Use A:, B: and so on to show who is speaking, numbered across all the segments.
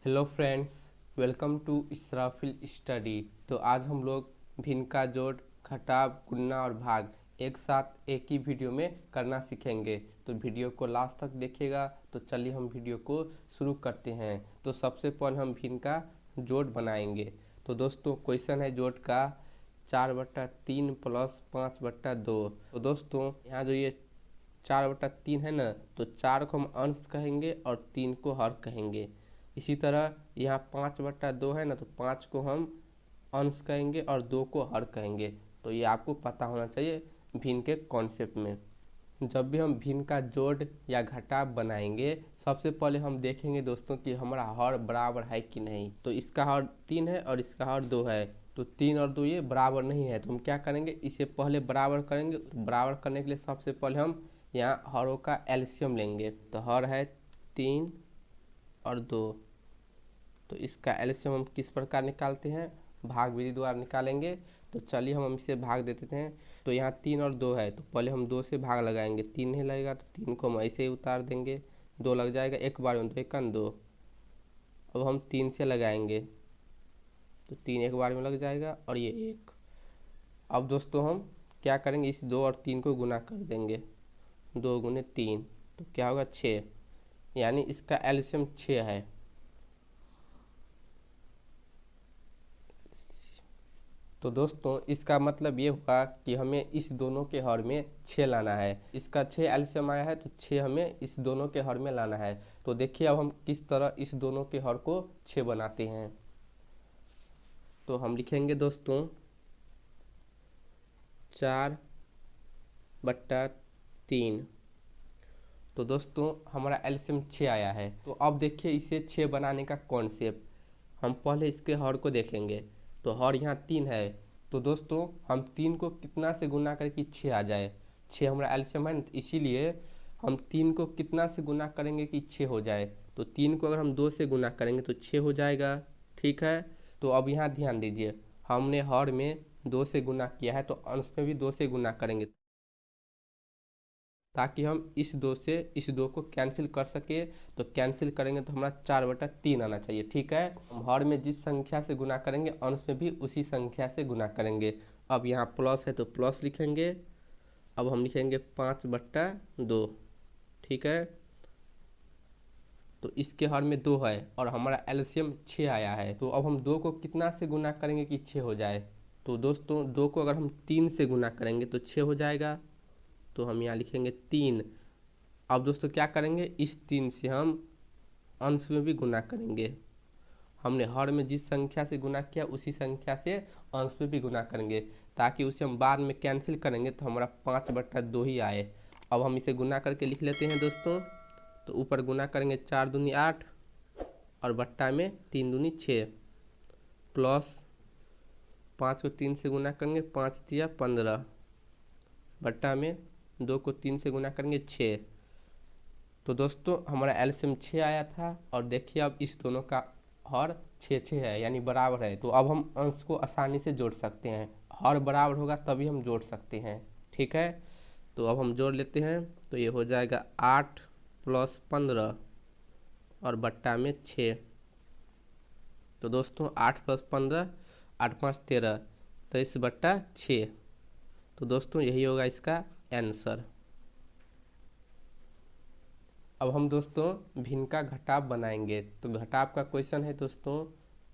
A: Hello friends, welcome to Israfil study. तो आज हम लोग भिन्न का जोड़, घटाव, गुणा और भाग एक साथ एक ही वीडियो में करना सीखेंगे। तो वीडियो को लास्ट तक देखिएगा। तो चलिए हम वीडियो को शुरू करते हैं। तो सबसे पहले हम भिन्न का जोड़ बनाएंगे। तो दोस्तों क्वेश्चन है जोड़ का 4/3 प्लस 5/2। तो दोस्तों यहाँ जो ये 4/3 है ना, तो 4 को हम अंश कहेंगे और 3 को हर कहेंगे। इसी तरह यहाँ 5/2 है ना, तो 5 को हम अंश कहेंगे और 2 को हर कहेंगे। तो ये आपको पता होना चाहिए भिन्न के कॉन्सेप्ट में। जब भी हम भिन्न का जोड़ या घटाव बनाएंगे, सबसे पहले हम देखेंगे दोस्तों कि हमारा हर बराबर है कि नहीं। तो इसका हर 3 है और इसका हर 2 है, तो 3 और 2 ये बराबर नहीं है। तो हम क्या करेंगे, इसे पहले बराबर करेंगे। तो बराबर करने के लिए सबसे पहले हम यहाँ हरों का एलसीएम लेंगे। तो हर है 3 और 2, तो इसका एलसीएम हम किस प्रकार निकालते हैं, भाग विधि द्वारा निकालेंगे। तो चलिए हम इसे भाग देते हैं। तो यहाँ 3 और 2 है, तो पहले हम 2 से भाग लगाएंगे। 3 नहीं लगेगा तो 3 को हम ऐसे ही उतार देंगे। 2 लग जाएगा एक बार में, तो 1 2। अब हम 3 से लगाएंगे, तो 3 एक बार में लग जाएगा और ये 1। अब दोस्तों हम क्या करेंगे, इस 2 और 3 को गुना कर देंगे। 2 गुने 3, तो क्या होगा 6, यानी इसका एलसीएम 6 है। तो दोस्तों इसका मतलब ये हुआ कि हमें इस दोनों के हर में 6 लाना है। इसका 6 एलसीएम आया है, तो 6 हमें इस दोनों के हर में लाना है। तो देखिए अब हम किस तरह इस दोनों के हर को 6 बनाते हैं। तो हम लिखेंगे दोस्तों 4/3। तो दोस्तों हमारा एलसीएम 6 आया है। तो अब देखिए इसे 6 बनाने का कॉन्सेप्ट। हम पहले इसके हर को देखेंगे। तो हर यहाँ 3 है, तो दोस्तों हम 3 को कितना से गुना करके 6 आ जाए। 6 हमारा एलसीएम है, तो इसीलिए हम 3 को कितना से गुना करेंगे कि 6 हो जाए। तो 3 को अगर हम 2 से गुना करेंगे तो 6 हो जाएगा। ठीक है, तो अब यहाँ ध्यान दीजिए, हमने हर में 2 से गुना किया है, तो अंश में भी 2 से गुना करेंगे, ताकि हम इस 2 से इस 2 को कैंसिल कर सके। तो कैंसिल करेंगे तो हमारा 4/3 आना चाहिए। ठीक है, हम हर में जिस संख्या से गुना करेंगे, अंश में भी उसी संख्या से गुना करेंगे। अब यहाँ प्लस है तो प्लस लिखेंगे। अब हम लिखेंगे 5/2। ठीक है, तो इसके हर में 2 है और हमारा एलसीएम 6 आया है। तो अब हम 2 को कितना से गुना करेंगे कि 6 हो जाए। तो दोस्तों 2 को अगर हम 3 से गुना करेंगे तो 6 हो जाएगा। तो हम यहाँ लिखेंगे 3। अब दोस्तों क्या करेंगे, इस 3 से हम अंश में भी गुना करेंगे। हमने हर में जिस संख्या से गुना किया उसी संख्या से अंश में भी गुना करेंगे, ताकि उसे हम बाद में कैंसिल करेंगे तो हमारा 5/2 ही आए। अब हम इसे गुना करके लिख लेते हैं दोस्तों। तो ऊपर गुना करेंगे 4 दूनी 8 और बट्टा में 3 दूनी 6, प्लस 5 को 3 से गुना करेंगे 5 तिया 15, बट्टा में 2 को 3 से गुना करेंगे 6। तो दोस्तों हमारा एलसीएम 6 आया था और देखिए अब इस दोनों का हर 6 है, यानी बराबर है। तो अब हम अंश को आसानी से जोड़ सकते हैं। हर बराबर होगा तभी हम जोड़ सकते हैं। ठीक है, तो अब हम जोड़ लेते हैं। तो ये हो जाएगा 8 + 15 और बट्टा में 6। तो दोस्तों 8 + 15, 8 5 13, 23/6। तो दोस्तों यही होगा इसका आंसर। अब हम दोस्तों भिन्न का घटाव बनाएंगे। तो घटाव का क्वेश्चन है दोस्तों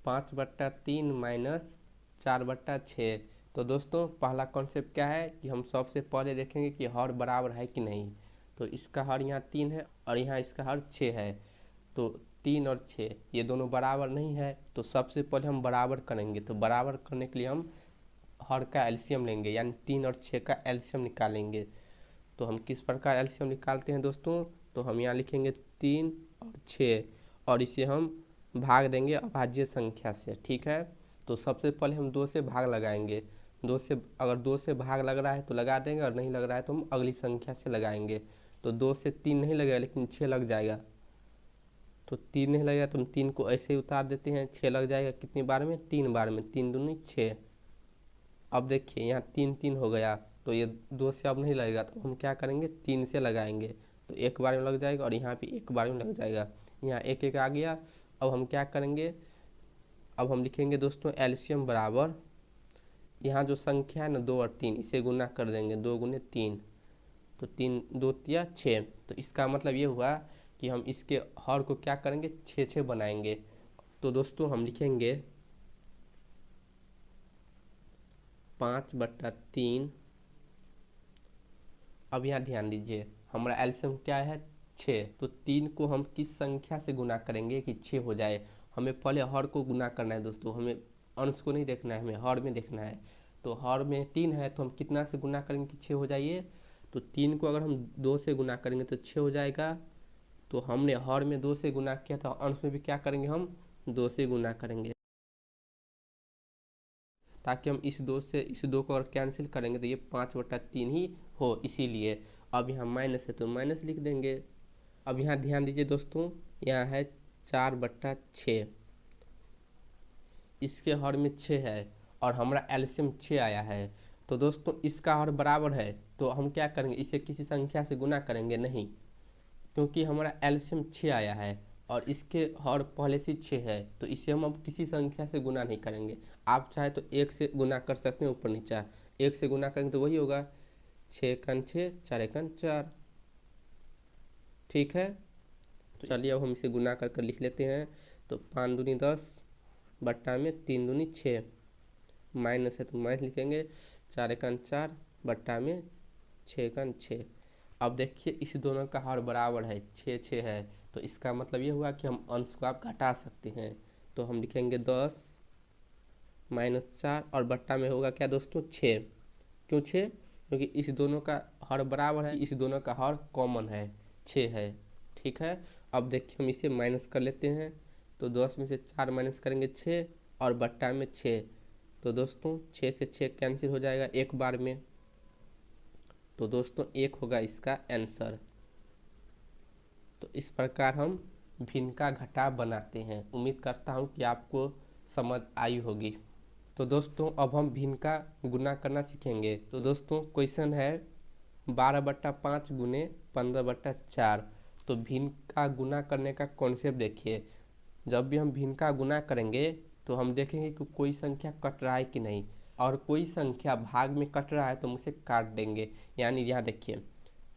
A: 5/3 माइनस 4/6। तो दोस्तों पहला कॉन्सेप्ट क्या है कि हम सबसे पहले देखेंगे कि हर बराबर है कि नहीं। तो इसका हर यहाँ 3 है और यहाँ इसका हर 6 है। तो 3 और 6 ये दोनों बराबर नहीं है, तो सबसे पहले हम बराबर करेंगे। तो बराबर करने के लिए हम हर का एलसीएम लेंगे, यानी 3 और 6 का एलसीएम निकालेंगे। तो हम किस प्रकार एलसीएम निकालते हैं दोस्तों, तो हम यहाँ लिखेंगे 3 और 6 और इसे हम भाग देंगे अभाज्य संख्या से। ठीक है, तो सबसे पहले हम 2 से भाग लगाएंगे। 2 से अगर 2 से भाग लग रहा है तो लगा देंगे, और नहीं लग रहा है तो हम अगली संख्या से लगाएंगे। तो 2 से 3 नहीं लगेगा, लेकिन 6 लग जाएगा। तो 3 नहीं लगेगा तो हम 3 को ऐसे ही उतार देते हैं। 6 लग जाएगा कितनी बार में, 3 बार में, 3 दूनी 6। अब देखिए यहाँ 3 3 हो गया, तो ये 2 से अब नहीं लगेगा, तो हम क्या करेंगे 3 से लगाएंगे। तो एक बार में लग जाएगा और यहाँ भी एक बार में लग जाएगा। यहाँ एक एक आ गया अब हम क्या करेंगे, अब हम लिखेंगे दोस्तों एलसीएम बराबर, यहाँ जो संख्या है ना 2 और 3, इसे गुना कर देंगे, 2 गुने 3, तो 3 2 तिया 6। तो इसका मतलब ये हुआ कि हम इसके हर को क्या करेंगे, 6 बनाएंगे। तो दोस्तों हम लिखेंगे 5/3। अब यहाँ ध्यान दीजिए, हमारा एलसीएम क्या है 6, तो 3 को हम किस संख्या से गुना करेंगे कि 6 हो जाए। हमें पहले हर को गुना करना है दोस्तों, हमें अंश को नहीं देखना है, हमें हर में देखना है। तो हर में 3 है, तो हम कितना से गुना करेंगे कि 6 हो जाइए। तो 3 को अगर हम 2 से गुना करेंगे तो 6 हो जाएगा। तो हमने हर में 2 से गुना किया, तो अंश में भी क्या करेंगे, हम 2 से गुना करेंगे, ताकि हम इस 2 से इस 2 को अगर कैंसिल करेंगे तो ये 5/3 ही हो, इसीलिए। अब यहाँ माइनस है तो माइनस लिख देंगे। अब यहाँ ध्यान दीजिए दोस्तों, यहाँ है 4/6, इसके हर में 6 है और हमारा एलसीएम 6 आया है। तो दोस्तों इसका हर बराबर है, तो हम क्या करेंगे, इसे किसी संख्या से गुना करेंगे नहीं, क्योंकि हमारा एलसीएम 6 आया है और इसके हर पहले से 6 है, तो इसे हम अब किसी संख्या से गुना नहीं करेंगे। आप चाहे तो 1 से गुना कर सकते हैं, ऊपर नीचा 1 से गुना करेंगे तो वही होगा 6×6 4×4, ठीक है। तो चलिए अब हम इसे गुना कर कर लिख लेते हैं। तो 5 दूनी 10 बट्टा में 3 दूनी 6, माइनस है तो माइनस लिखेंगे, 4×4 बट्टा में 6×6। अब देखिए इस दोनों का हर बराबर है, 6 है, तो इसका मतलब ये हुआ कि हम अंश को आप घटा सकते हैं। तो हम लिखेंगे 10 -4 और बट्टा में होगा क्या दोस्तों 6। क्यों 6? क्योंकि इस दोनों का हर बराबर है, इस दोनों का हर कॉमन है, 6 है, ठीक है। अब देखिए हम इसे माइनस कर लेते हैं। तो 10 में से 4 माइनस करेंगे 6 और बट्टा में 6, तो दोस्तों 6 से 6 कैंसिल हो जाएगा एक बार में। तो दोस्तों 1 होगा इसका आंसर। तो इस प्रकार हम भिन्न का घटाव बनाते हैं। उम्मीद करता हूँ कि आपको समझ आई होगी। तो दोस्तों अब हम भिन्न का गुना करना सीखेंगे। तो दोस्तों क्वेश्चन है 12/5 गुने 15/4। तो भिन्न का गुना करने का कॉन्सेप्ट देखिए, जब भी हम भिन्न का गुना करेंगे तो हम देखेंगे कि कोई संख्या कट रहा है कि नहीं, और कोई संख्या भाग में कट रहा है तो हम उसे काट देंगे। यानी यहाँ देखिए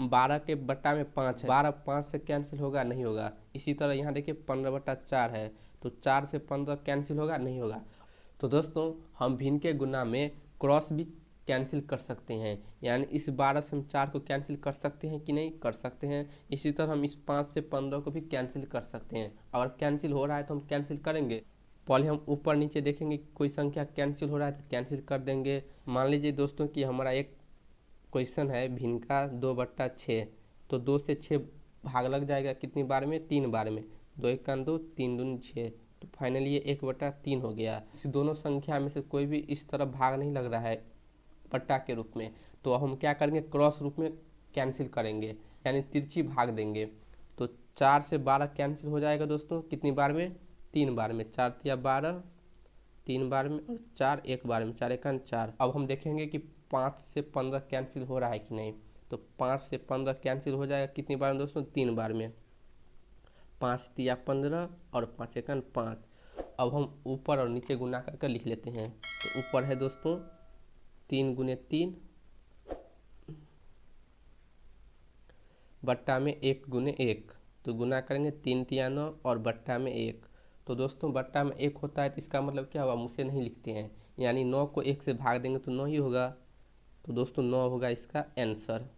A: 12 के बट्टा में 5 है, 12 5 से कैंसिल होगा, नहीं होगा। इसी तरह यहाँ देखिए 15/4 है, तो 4 से 15 कैंसिल होगा, नहीं होगा। तो दोस्तों हम भिन्न के गुना में क्रॉस भी कैंसिल कर सकते हैं, यानी इस 12 से हम 4 को कैंसिल कर सकते हैं कि नहीं, कर सकते हैं। इसी तरह हम इस 5 से 15 को भी कैंसिल कर सकते हैं। अगर कैंसिल हो रहा है तो हम कैंसिल करेंगे, पहले हम ऊपर नीचे देखेंगे कोई संख्या कैंसिल हो रहा है तो कैंसिल कर देंगे। मान लीजिए दोस्तों कि हमारा एक क्वेश्चन है भिन्न का 2/6, तो 2 से 6 भाग लग जाएगा कितनी बार में, 3 बार में। 2 1 2 3 दूनी 6, तो फाइनली ये 1/3 हो गया। इस दोनों संख्या में से कोई भी इस तरफ भाग नहीं लग रहा है बट्टा के रूप में, तो हम क्या करेंगे, क्रॉस रूप में कैंसिल करेंगे, यानी तिरछी भाग देंगे। तो 4 से 12 कैंसिल हो जाएगा दोस्तों कितनी बार में, 3 बार में। 4 तिया 12, 3 बार में, और 4 एक बार में, 4 1 4। अब हम देखेंगे कि 5 से 15 कैंसिल हो रहा है कि नहीं। तो 5 से 15 कैंसिल हो जाएगा कितनी बार में दोस्तों, 3 बार में। 5 तिया 15 और 5 1 5। अब हम ऊपर और नीचे गुना करके लिख लेते हैं। तो ऊपर है दोस्तों 3 गुने 3 बट्टा में 1 गुने 1, तो गुना करेंगे 3 तिया 9 और बट्टा में 1। तो दोस्तों बट्टा में 1 होता है तो इसका मतलब क्या हुआ, हम उसे नहीं लिखते हैं, यानी 9 को 1 से भाग देंगे तो 9 ही होगा। तो दोस्तों 9 होगा इसका आंसर।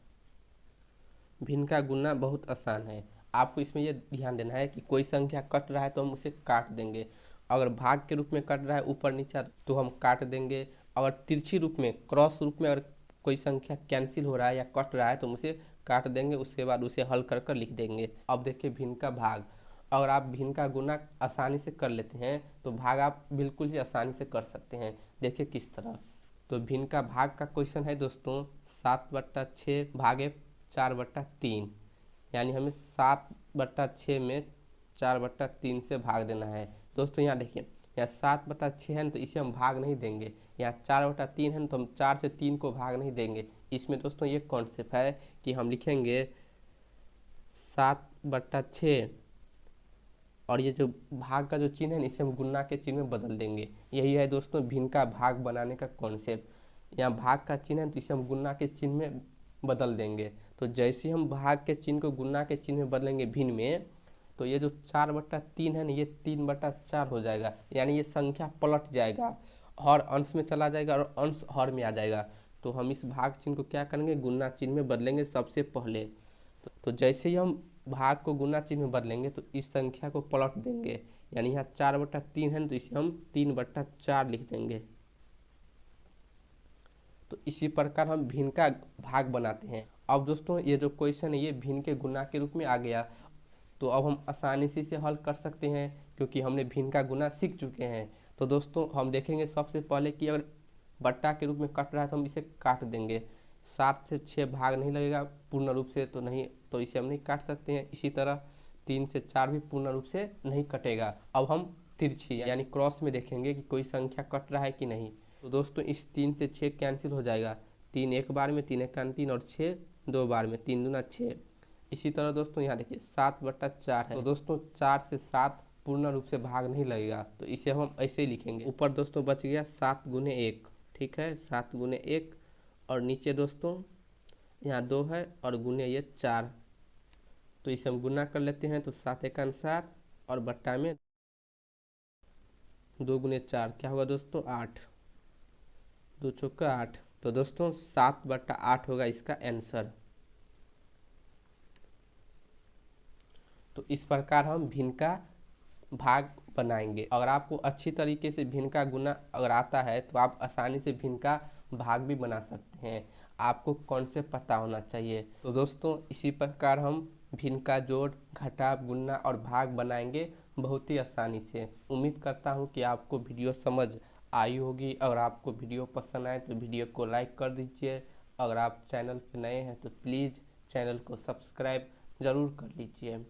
A: भिन्न का गुना बहुत आसान है, आपको इसमें यह ध्यान देना है कि कोई संख्या कट रहा है तो हम उसे काट देंगे। अगर भाग के रूप में कट रहा है ऊपर नीचा तो हम काट देंगे। अगर तिरछी रूप में, क्रॉस रूप में अगर कोई संख्या कैंसिल हो रहा है या कट रहा है तो हम उसे काट देंगे, उसके बाद उसे हल कर कर लिख देंगे। अब देखिए भिन्न का भाग, अगर आप भिन्न का गुना आसानी से कर लेते हैं तो भाग आप बिल्कुल ही आसानी से कर सकते हैं। देखिए किस तरह। तो भिन्न का भाग का क्वेश्चन है दोस्तों 7/6 भागे 4/3, यानी हमें 7/6 में 4/3 से भाग देना है। दोस्तों यहाँ देखिए, यहाँ 7/6 है ना, तो इसे हम भाग नहीं देंगे। यहाँ 4/3 है ना, तो हम 4 से 3 को भाग नहीं देंगे। इसमें दोस्तों ये कॉन्सेप्ट है कि हम लिखेंगे 7/6 और ये जो भाग का जो चिन्ह है ना, इसे हम गुणा के चिन्ह में बदल देंगे। यही है दोस्तों भिन्न का भाग बनाने का कॉन्सेप्ट। यहाँ भाग का चिन्ह है तो इसे हम गुणा के चिन्ह में बदल देंगे। तो जैसे हम भाग के चिन्ह को गुणा के चिन्ह में बदलेंगे भिन्न में, तो ये जो 4/3 है ना, ये 3/4 हो जाएगा। यानी ये संख्या पलट जाएगा, हर अंश में चला जाएगा और अंश हर में आ जाएगा। तो हम इस भाग चिन्ह को क्या करेंगे, गुणा चिन्ह में बदलेंगे सबसे पहले। तो जैसे ही हम भाग को गुणा चिन्ह में बदलेंगे तो इस संख्या को पलट देंगे। यानी यहाँ 4/3 है ना, तो इसे हम 3/4 लिख देंगे। तो इसी प्रकार हम भिन्न का भाग बनाते हैं। अब दोस्तों ये जो क्वेश्चन है ये भिन्न के गुणा के रूप में आ गया। तो अब हम आसानी से इसे हल कर सकते हैं क्योंकि हमने भिन्न का गुणा सीख चुके हैं। तो दोस्तों हम देखेंगे सबसे पहले कि अगर बट्टा के रूप में कट रहा है तो हम इसे काट देंगे। 7 से 6 भाग नहीं लगेगा पूर्ण रूप से, तो नहीं, तो इसे हम नहीं काट सकते हैं। इसी तरह 3 से 4 भी पूर्ण रूप से नहीं कटेगा। अब हम तिरछी यानी क्रॉस में देखेंगे कि कोई संख्या कट रहा है कि नहीं। तो दोस्तों इस 3 से 6 कैंसिल हो जाएगा। 3 एक बार में, 3 1 3 और 6 2 बार में, 3 दूना 6। इसी तरह दोस्तों यहाँ देखिए 7/4 है। तो दोस्तों 4 से 7 पूर्ण रूप से भाग नहीं लगेगा, तो इसे हम ऐसे ही लिखेंगे। ऊपर दोस्तों बच गया 7 गुने 1, ठीक है, 7 गुने 1। और नीचे दोस्तों यहाँ 2 है और गुने ये 4, तो इसे हम गुना कर लेते हैं। तो 7 1 7 और बट्टा में 2 गुने 4 क्या होगा दोस्तों 8, 2 चौका 8। तो दोस्तों 7/8 होगा इसका आंसर। तो इस प्रकार हम भिन्न का भाग बनाएंगे। अगर आपको अच्छी तरीके से भिन्न का गुना अगर आता है तो आप आसानी से भिन्न का भाग भी बना सकते हैं। आपको कॉन्सेप्ट पता होना चाहिए। तो दोस्तों इसी प्रकार हम भिन्न का जोड़, घटाव, गुणा और भाग बनाएंगे बहुत ही आसानी से। उम्मीद करता हूँ कि आपको वीडियो समझ आई होगी। अगर आपको वीडियो पसंद आए तो वीडियो को लाइक कर दीजिए। अगर आप चैनल पर नए हैं तो प्लीज़ चैनल को सब्सक्राइब ज़रूर कर लीजिए।